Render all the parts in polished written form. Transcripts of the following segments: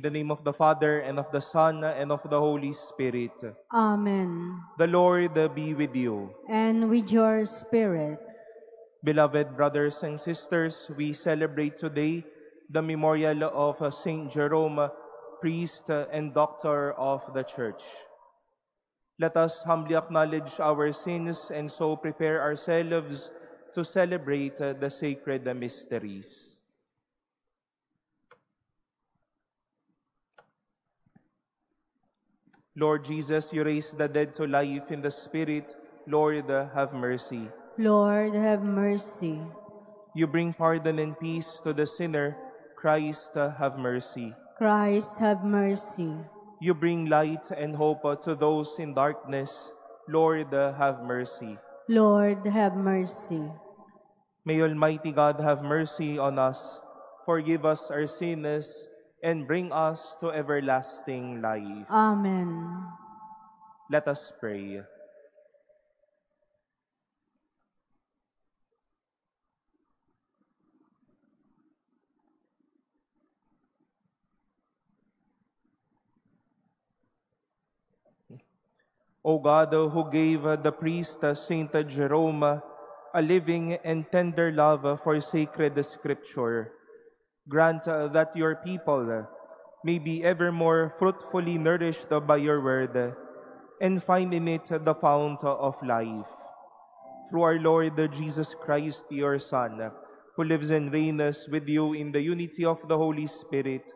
the name of the Father, and of the Son, and of the Holy Spirit. Amen. The Lord be with you. And with your spirit. Beloved brothers and sisters, we celebrate today the memorial of Saint Jerome, priest and doctor of the Church. Let us humbly acknowledge our sins and so prepare ourselves to celebrate the sacred mysteries. Lord Jesus, you raised the dead to life in the Spirit. Lord, have mercy. Lord, have mercy. You bring pardon and peace to the sinner. Christ, have mercy. Christ, have mercy. You bring light and hope to those in darkness. Lord, have mercy. Lord, have mercy. May Almighty God have mercy on us, forgive us our sins, and bring us to everlasting life. Amen. Let us pray. O God, who gave the priest Saint Jerome a living and tender love for sacred scripture, grant that your people may be ever more fruitfully nourished by your word and find in it the fount of life. Through our Lord Jesus Christ, your Son, who lives and reigns with you in the unity of the Holy Spirit,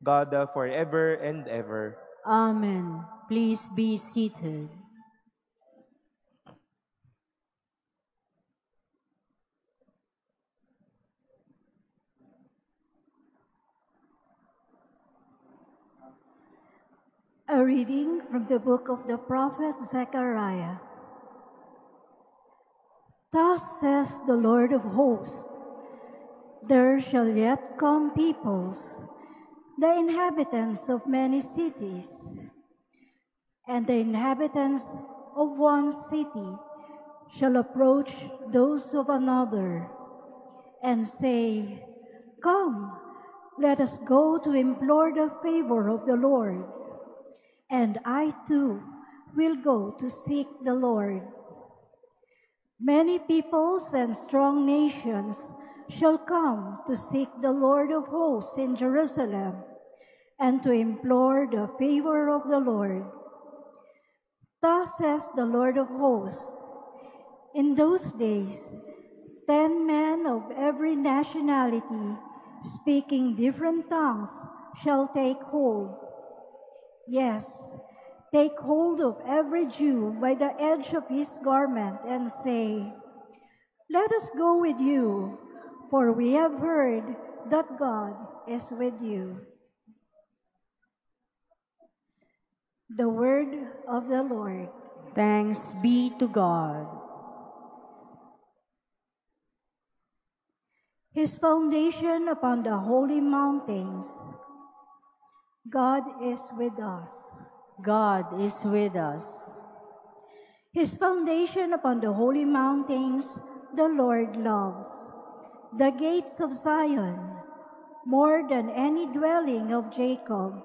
God forever and ever. Amen. Please be seated. A reading from the book of the prophet Zechariah. Thus says the Lord of hosts, there shall yet come peoples, the inhabitants of many cities, and the inhabitants of one city shall approach those of another, and say, come, let us go to implore the favor of the Lord. And I too will go to seek the Lord. Many peoples and strong nations shall come to seek the Lord of hosts in Jerusalem, and to implore the favor of the Lord. Thus says the Lord of hosts, in those days 10 men of every nationality, speaking different tongues, shall take hold. Yes, take hold of every Jew by the edge of his garment and say, let us go with you, for we have heard that God is with you. The word of the Lord. Thanks be to God. His foundation upon the holy mountains. God is with us. God is with us. His foundation upon the holy mountains, the Lord loves. The gates of Zion, more than any dwelling of Jacob.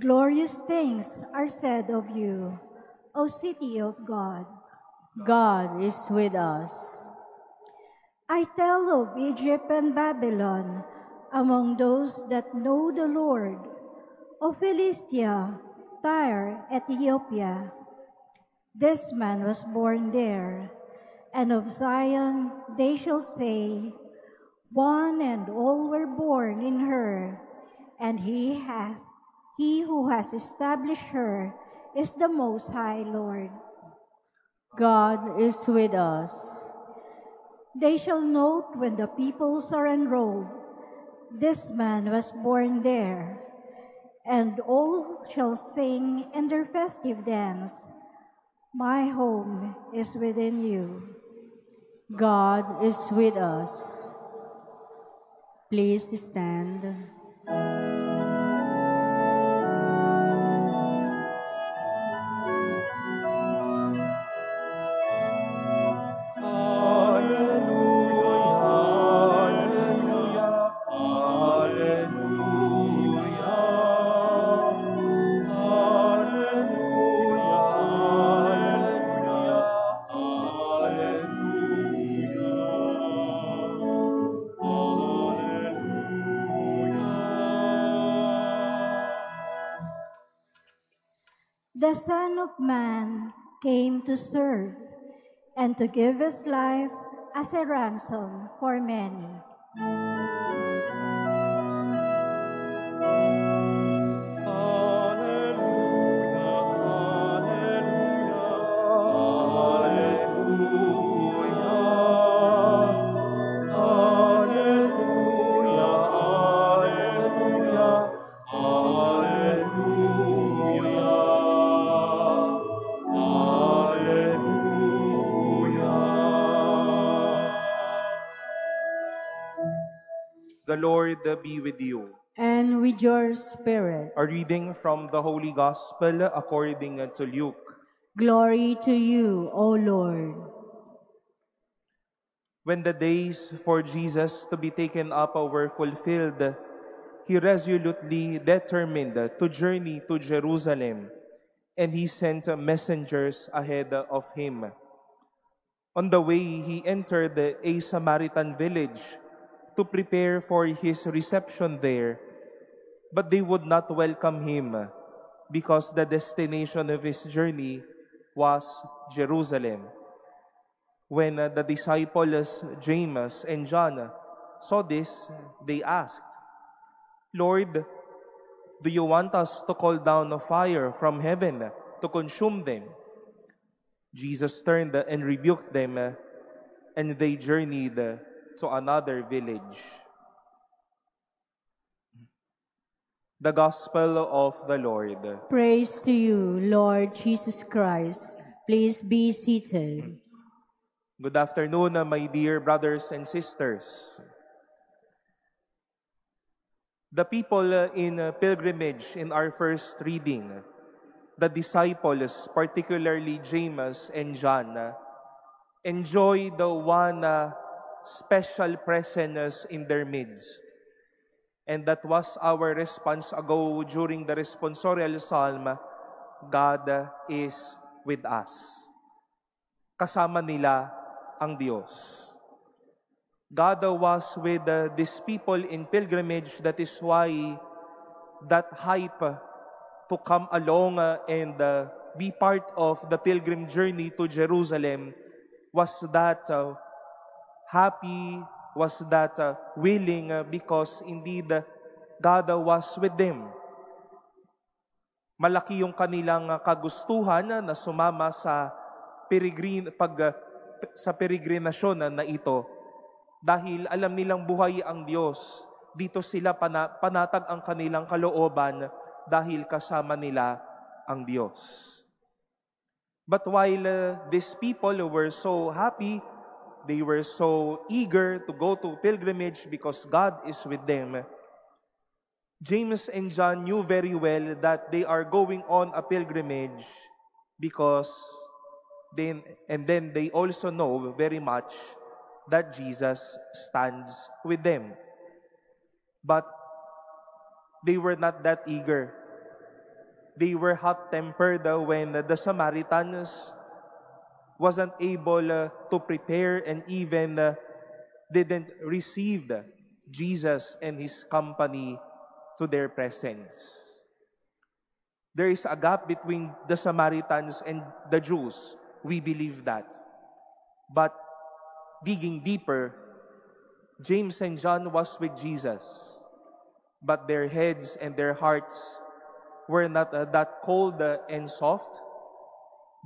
Glorious things are said of you, O city of God. God is with us. I tell of Egypt and Babylon among those that know the Lord, of Philistia, Tyre, Ethiopia. This man was born there, and of Zion they shall say, one and all were born in her, and he who has established her is the Most High Lord. God is with us. They shall note when the peoples are enrolled, this man was born there, and all shall sing in their festive dance, my home is within you. God is with us. Please stand. Hallelujah, hallelujah, The Son of Man came to serve and to give his life as a ransom for many. The Lord be with you. And with your spirit. A reading from the Holy Gospel according to Luke. Glory to you, O Lord. When the days for Jesus to be taken up were fulfilled, he resolutely determined to journey to Jerusalem, and he sent messengers ahead of him. On the way, he entered a Samaritan village to prepare for his reception there, but they would not welcome him because the destination of his journey was Jerusalem. When the disciples James and John saw this, they asked, "Lord, do you want us to call down a fire from heaven to consume them?" Jesus turned and rebuked them, and they journeyed to another village. The Gospel of the Lord. Praise to you, Lord Jesus Christ. Please be seated. Good afternoon, my dear brothers and sisters. The people in pilgrimage in our first reading, the disciples, particularly James and John, enjoy the one special presence in their midst. And that was our response ago during the responsorial psalm, God is with us. Kasama nila ang Diyos. God was with these people in pilgrimage. That is why that hype to come along and be part of the pilgrim journey to Jerusalem was that happy, was that willing, because indeed God was with them. Malaki yung kanilang kagustuhan na sumama sa sa peregrinasyon na ito, dahil alam nilang buhay ang Diyos. Dito sila panatag ang kanilang kalooban dahil kasama nila ang Diyos. But while these people were so happy, they were so eager to go to pilgrimage because God is with them, James and John knew very well that they are going on a pilgrimage because then they also know very much that Jesus stands with them. But they were not that eager. They were hot-tempered when the Samaritans wasn't able to prepare and even didn't receive Jesus and his company to their presence. There is a gap between the Samaritans and the Jews. We believe that. But digging deeper, James and John was with Jesus, but their heads and their hearts were not that cold and soft,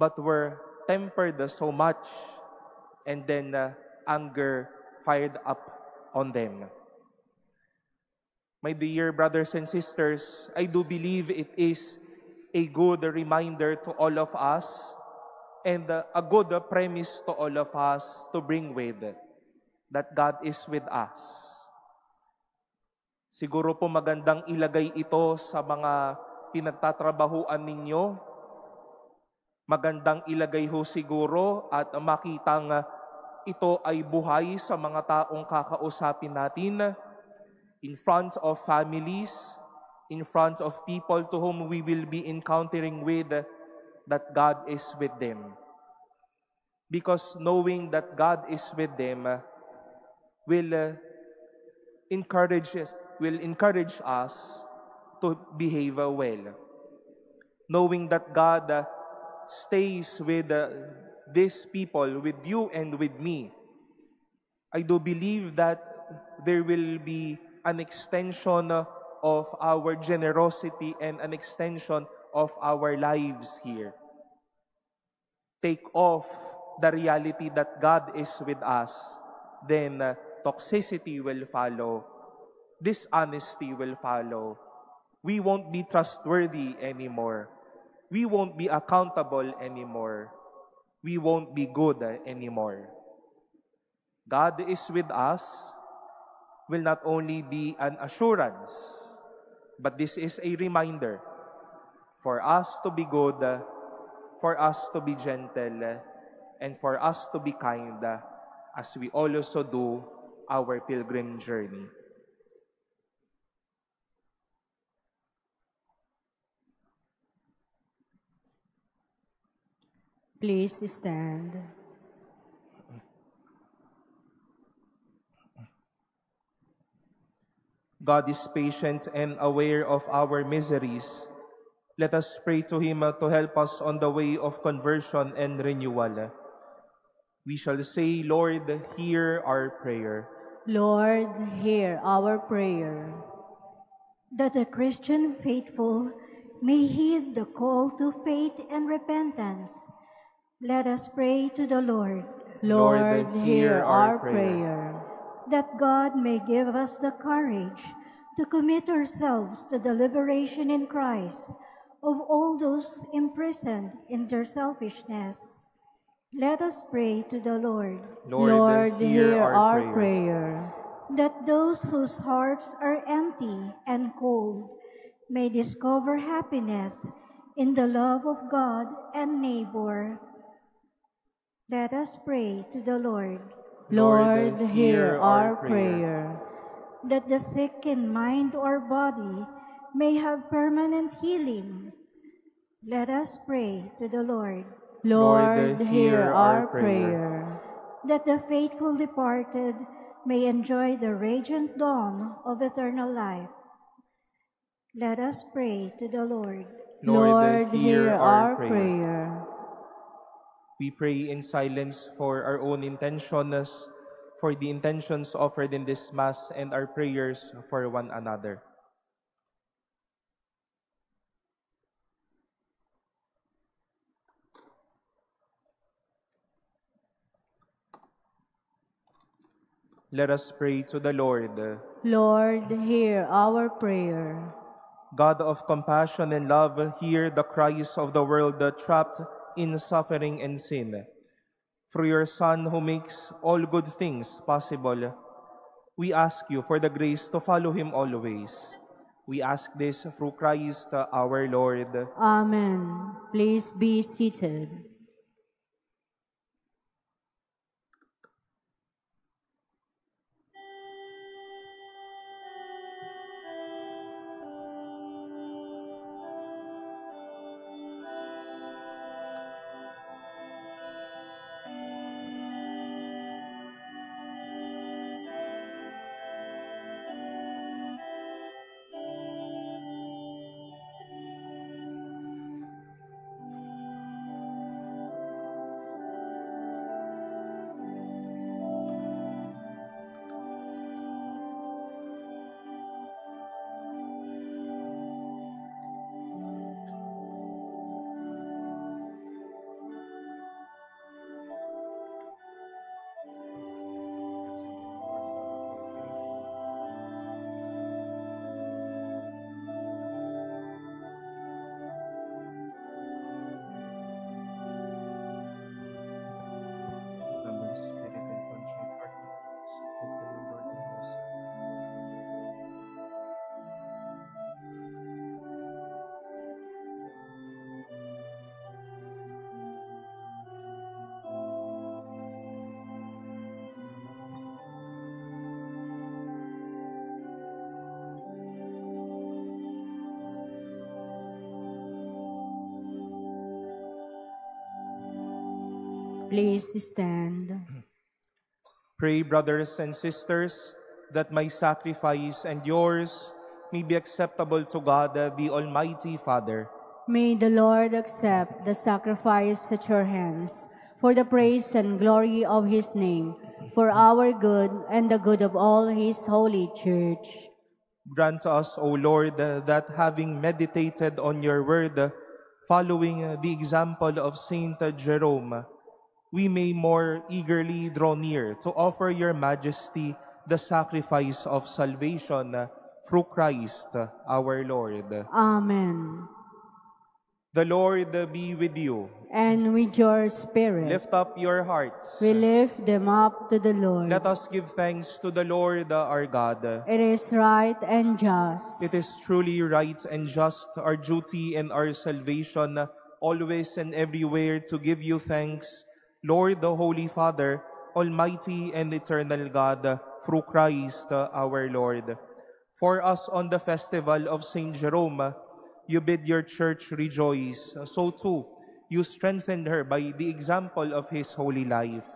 but were tempered so much, and then anger fired up on them. My dear brothers and sisters, I do believe it is a good reminder to all of us and a good premise to all of us to bring with that God is with us. Siguro po magandang ilagay ito sa mga pinagtatrabahuan ninyo. Magandang ilagay ho siguro at makitang ito ay buhay sa mga taong kakausapin natin, in front of families, in front of people to whom we will be encountering with, that God is with them. Because knowing that God is with them will encourage us to behave well. knowing that God stays with these people, with you and with me. I do believe that there will be an extension of our generosity and an extension of our lives here. Take off the reality that God is with us, then toxicity will follow, dishonesty will follow. We won't be trustworthy anymore. We won't be accountable anymore. We won't be good anymore. God is with us will not only be an assurance, but this is a reminder for us to be good, for us to be gentle, and for us to be kind as we also do our pilgrim journey. Please stand. God is patient and aware of our miseries. Let us pray to Him to help us on the way of conversion and renewal. We shall say, Lord, hear our prayer. Lord, hear our prayer. That the Christian faithful may heed the call to faith and repentance, let us pray to the Lord. Lord, hear our prayer. That God may give us the courage to commit ourselves to the liberation in Christ of all those imprisoned in their selfishness. Let us pray to the Lord. Lord, hear our prayer. That those whose hearts are empty and cold may discover happiness in the love of God and neighbor. Let us pray to the Lord. Lord, hear our prayer. That the sick in mind or body may have permanent healing. Let us pray to the Lord. Lord, hear our prayer. That the faithful departed may enjoy the radiant dawn of eternal life. Let us pray to the Lord. Lord, hear our prayer. We pray in silence for our own intentions, for the intentions offered in this Mass, and our prayers for one another. Let us pray to the Lord. Lord, hear our prayer. God of compassion and love, hear the cries of the world trapped in suffering and sin. Through your Son who makes all good things possible, we ask you for the grace to follow him always. We ask this through Christ our Lord. Amen. Please be seated. Please stand. Pray, brothers and sisters, that my sacrifice and yours may be acceptable to God, the Almighty Father. May the Lord accept the sacrifice at your hands for the praise and glory of his name, for our good and the good of all his holy church. Grant us, O Lord, that having meditated on your word, following the example of Saint Jerome, we may more eagerly draw near to offer your majesty the sacrifice of salvation through Christ our Lord. Amen. The Lord be with you. And with your spirit, Lift up your hearts. we lift them up to the Lord. Let us give thanks to the Lord our God. It is right and just. It is truly right and just, our duty and our salvation, always and everywhere to give you thanks, Lord, the Holy Father, Almighty and eternal God, through Christ our Lord. For us on the festival of Saint Jerome, you bid your church rejoice. So too, you strengthened her by the example of his holy life.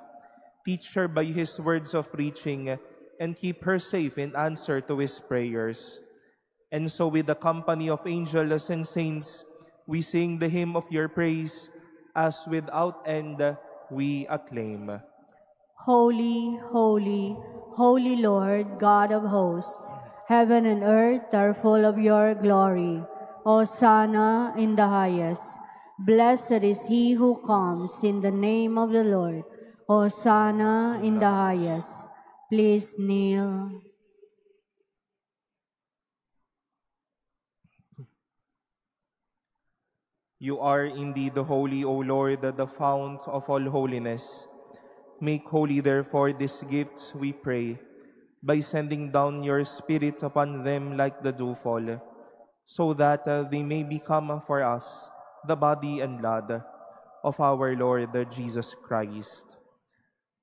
Teach her by his words of preaching, and keep her safe in answer to his prayers. And so with the company of angels and saints, we sing the hymn of your praise, as without end we acclaim. Holy, holy, holy Lord, God of hosts, heaven and earth are full of your glory. Hosanna in the highest. Blessed is he who comes in the name of the Lord. Hosanna in the highest. Please kneel. You are indeed the holy, O Lord, the fount of all holiness. Make holy, therefore, these gifts, we pray, by sending down your Spirit upon them like the dewfall, so that they may become for us the body and blood of our Lord Jesus Christ.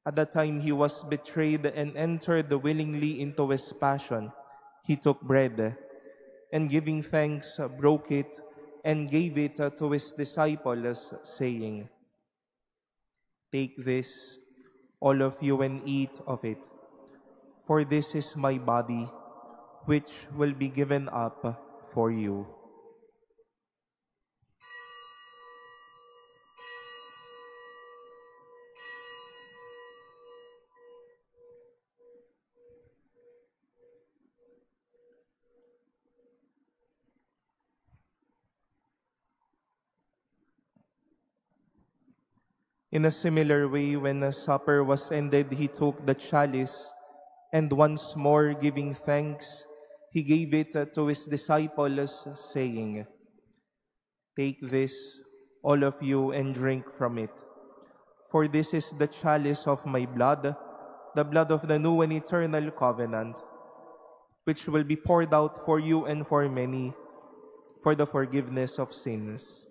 At the time he was betrayed and entered willingly into his passion, he took bread, and giving thanks, broke it, and gave it to his disciples, saying, "Take this, all of you, and eat of it, for this is my body, which will be given up for you." In a similar way, when the supper was ended, he took the chalice, and once more giving thanks, he gave it to his disciples, saying, "Take this, all of you, and drink from it. For this is the chalice of my blood, the blood of the new and eternal covenant, which will be poured out for you and for many, for the forgiveness of sins.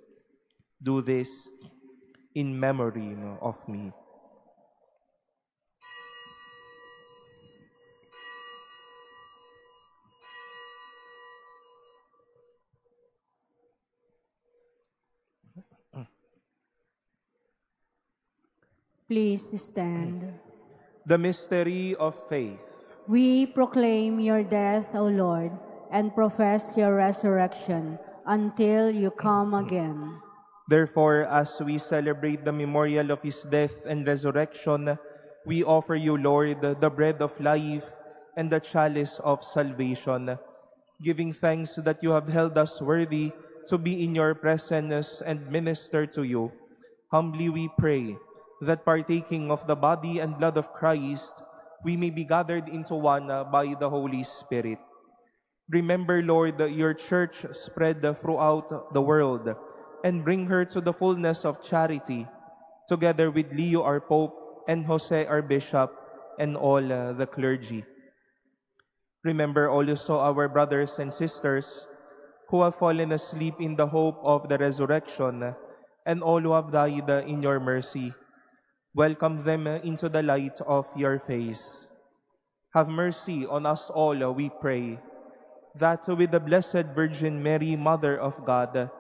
Do this in memory of me." Please stand. The mystery of faith. We proclaim your death, O Lord, and profess your resurrection until you come again. Therefore, as we celebrate the memorial of his death and resurrection, we offer you, Lord, the bread of life and the chalice of salvation, giving thanks that you have held us worthy to be in your presence and minister to you. Humbly we pray that partaking of the body and blood of Christ, we may be gathered into one by the Holy Spirit. Remember, Lord, your church spread throughout the world, and bring her to the fullness of charity, together with Leo our Pope and Jose our Bishop and all the clergy. Remember also our brothers and sisters who have fallen asleep in the hope of the resurrection, and all who have died in your mercy. Welcome them into the light of your face. Have mercy on us all, we pray, that with the Blessed Virgin Mary, Mother of God,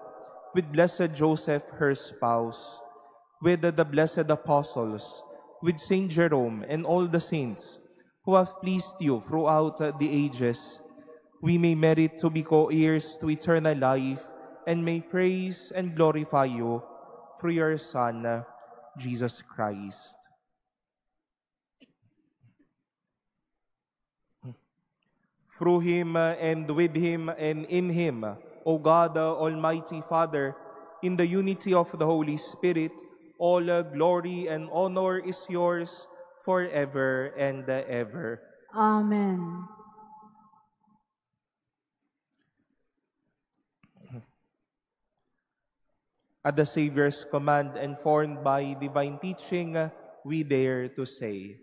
with Blessed Joseph, her spouse, with the blessed apostles, with Saint Jerome and all the saints who have pleased you throughout the ages, we may merit to be co-heirs to eternal life and may praise and glorify you through your Son, Jesus Christ. Through him and with him and in him, O God, Almighty Father, in the unity of the Holy Spirit, all glory and honor is yours forever and ever. Amen. At the Savior's command and formed by divine teaching, we dare to say,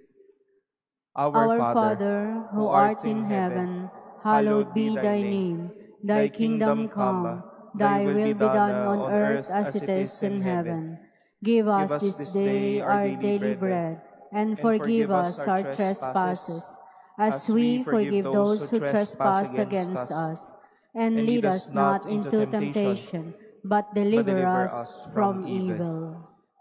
Our Father, who art in heaven, hallowed be thy name. Thy kingdom come, thy will be done on earth as it is in heaven. Give us this day our daily bread, and forgive us our trespasses, as we forgive those who trespass against us. And lead us not into temptation, but deliver us from evil.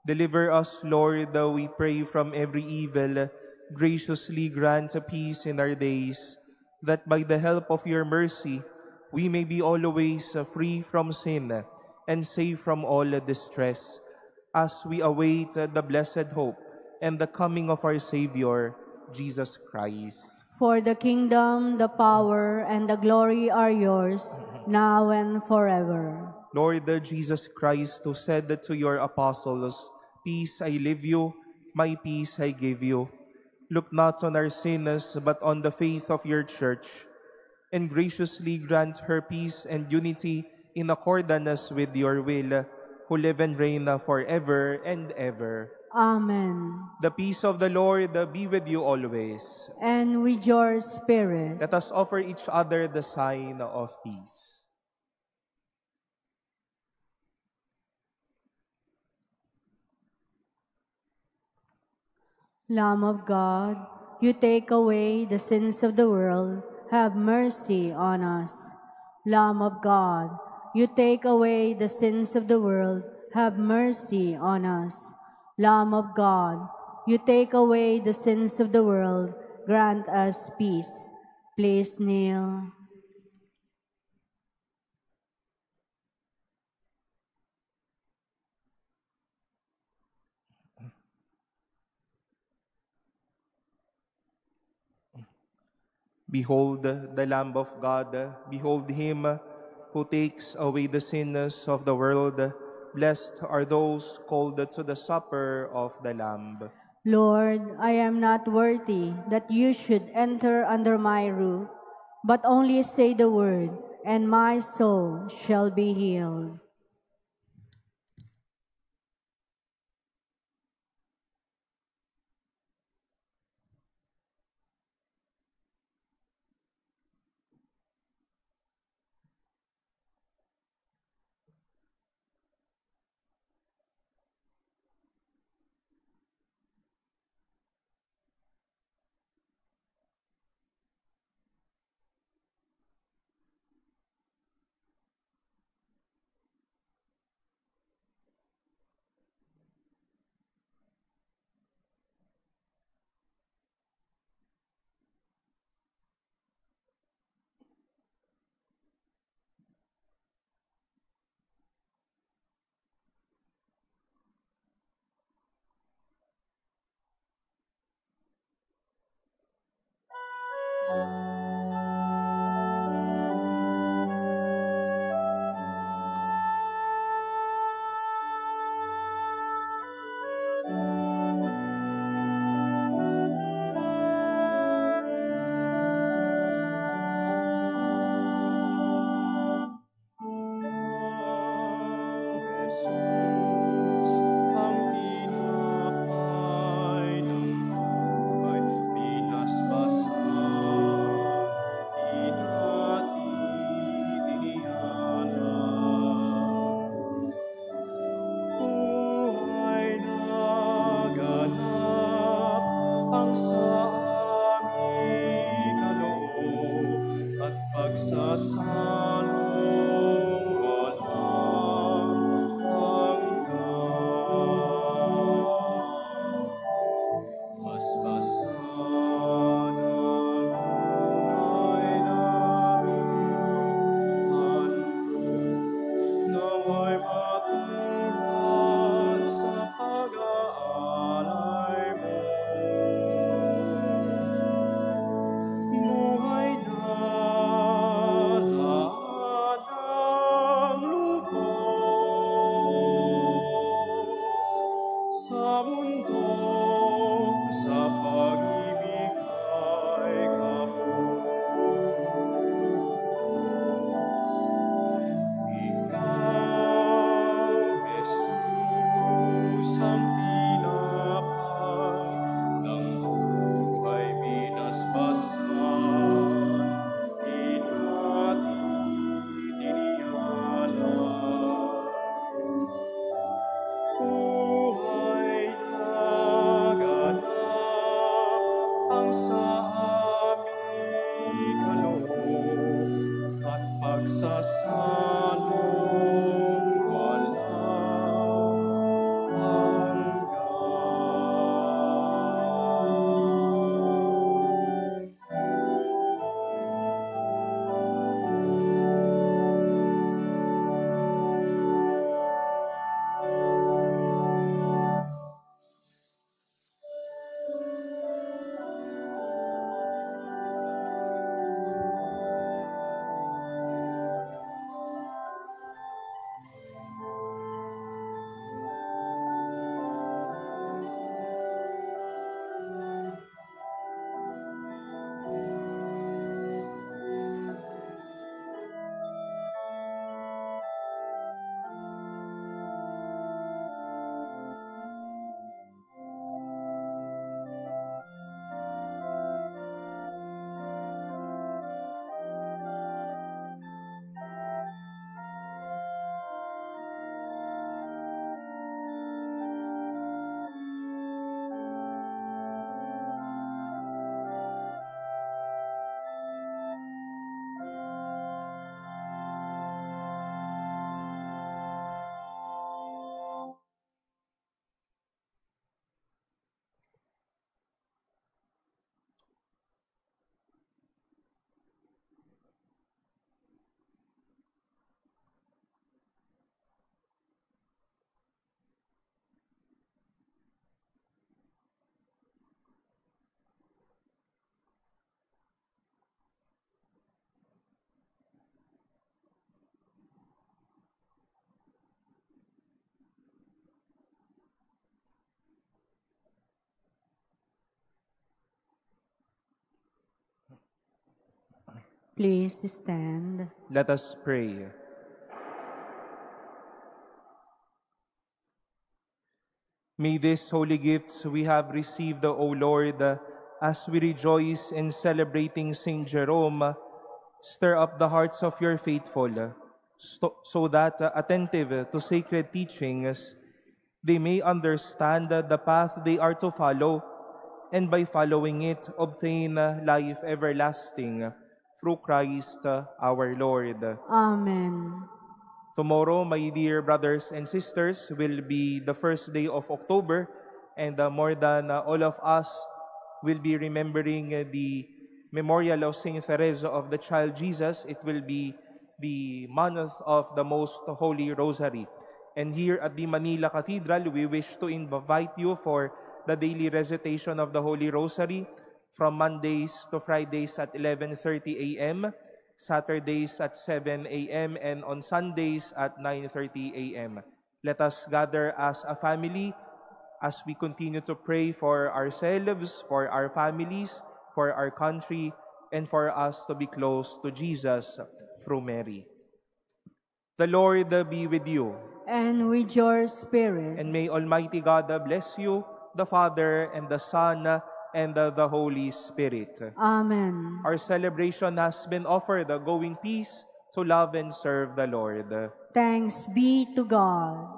Deliver us, Lord, we pray, from every evil. Graciously grant peace in our days, that by the help of your mercy, we may be always free from sin and safe from all distress, as we await the blessed hope and the coming of our Savior, Jesus Christ. For the kingdom, the power, and the glory are yours, now and forever. Lord Jesus Christ, who said to your apostles, "Peace I leave you, my peace I give you," look not on our sins, but on the faith of your church, and graciously grant her peace and unity in accordance with your will, who live and reign forever and ever. Amen. The peace of the Lord be with you always. And with your spirit. Let us offer each other the sign of peace. Lamb of God, you take away the sins of the world, have mercy on us. Lamb of God, you take away the sins of the world, have mercy on us. Lamb of God, you take away the sins of the world, grant us peace. Please kneel. Behold the Lamb of God, behold him who takes away the sins of the world. Blessed are those called to the supper of the Lamb. Lord, I am not worthy that you should enter under my roof, but only say the word, and my soul shall be healed. Please stand. Let us pray. May these holy gifts we have received, O Lord, as we rejoice in celebrating Saint Jerome, stir up the hearts of your faithful, so that, attentive to sacred teachings, they may understand the path they are to follow, and by following it, obtain life everlasting. Through Christ our Lord. Amen. Tomorrow, my dear brothers and sisters, will be the first day of October, and more than all of us will be remembering the memorial of Saint Teresa of the Child Jesus. It will be the month of the Most Holy Rosary. And here at the Manila Cathedral, we wish to invite you for the daily recitation of the Holy Rosary from Mondays to Fridays at 11:30 a.m., Saturdays at 7 a.m., and on Sundays at 9:30 a.m. Let us gather as a family as we continue to pray for ourselves, for our families, for our country, and for us to be close to Jesus through Mary. The Lord be with you. And with your spirit. And may Almighty God bless you, the Father, and the Son, and the Holy Spirit. Amen. Our celebration has been offered, going peace to love and serve the Lord. Thanks be to God.